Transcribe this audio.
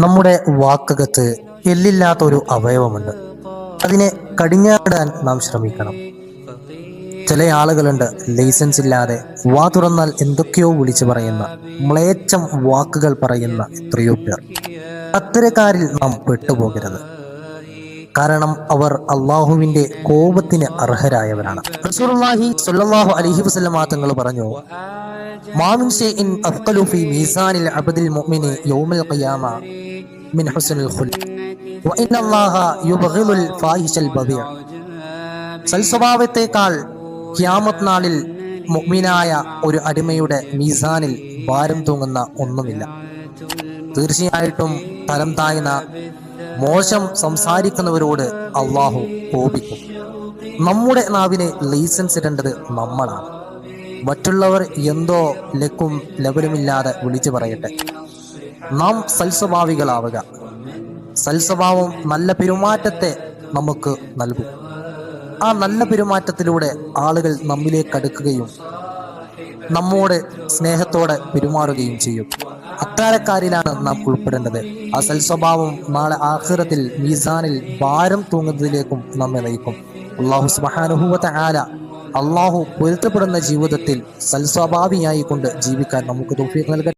നമ്മുടെ വാക്കകത്ത് എല്ലില്ലാത്ത ഒരു അവയവമുണ്ട്. അതിനെ കടിഞ്ഞാടാൻ നാം ശ്രമിക്കണം. ചില ആളുകളുണ്ട് ലൈസൻസ് ഇല്ലാതെ വാ തുറന്നാൽ എന്തൊക്കെയോ വിളിച്ചു പറയുന്ന മ്ലേച്ഛം വാക്കുകൾ പറയുന്ന എത്രയോ പേർ. അത്തരക്കാരിൽ നാം പെട്ടുപോകരുത്. കാരണം അവർ അള്ളാഹുവിന്റെ കോപത്തിന് അർഹരായവരാണ്. റസൂലുള്ളാഹി സ്വല്ലല്ലാഹു അലൈഹി വസല്ലം തങ്ങൾ പറഞ്ഞു, മാ മിൻ ശൈഇൻ അഫ്ഖലു ഫീ മീസാനിൽ അബ്ദിൽ മുഅ്മിനി യൗമൽ ഖിയാമ മിൻ ഹുസ്നിൽ ഖുൽഖ് വ ഇന്നല്ലാഹ യുബ്ഗിദുൽ ഫാഹിഷൽ ബദീഅ. സൽസ്വഭാവത്തേക്കാൾ ഖിയാമത്ത് നാളിൽ മുഅ്മിനായ ഒരു അടിമയുടെ മീസാനിൽ ഭാരം തൂങ്ങുന്ന ഒന്നുമില്ല. തീർച്ചയായിട്ടും തരം താഴ്ന്ന മോശം സംസാരിക്കുന്നവരോട് അള്ളാഹു കോപിക്കും. നമ്മുടെ നാവിന് ലൈസൻസ് ഇടേണ്ടത് നമ്മളാണ്. മറ്റുള്ളവർ എന്തോ ലക്കും ലെവലുമില്ലാതെ വിളിച്ചു പറയട്ടെ. നാം സൽസ്വഭാവികളാവുക. സൽസ്വഭാവം നല്ല പെരുമാറ്റത്തെ നമുക്ക് നൽകും. ആ നല്ല പെരുമാറ്റത്തിലൂടെ ആളുകൾ നമ്മിലേക്ക് അടുക്കുകയും നമ്മോട് സ്നേഹത്തോടെ പെരുമാറുകയും ചെയ്യും. അത്തരക്കാരിലാണ് നാം ഉൾപ്പെടേണ്ടത്. ആ സൽസ്വഭാവം നാളെ ആഖിറത്തിൽ മീസാനിൽ ഭാരം തൂങ്ങുന്നതിലേക്കും നമ്മെ നയിക്കും. അല്ലാഹു സുബ്ഹാനഹു വ തആല അള്ളാഹു പൊരുത്തപ്പെടുന്ന ജീവിതത്തിൽ സൽസ്വഭാവിയായി കൊണ്ട് ജീവിക്കാൻ നമുക്ക് തൗഫീഖ് നൽകട്ടെ.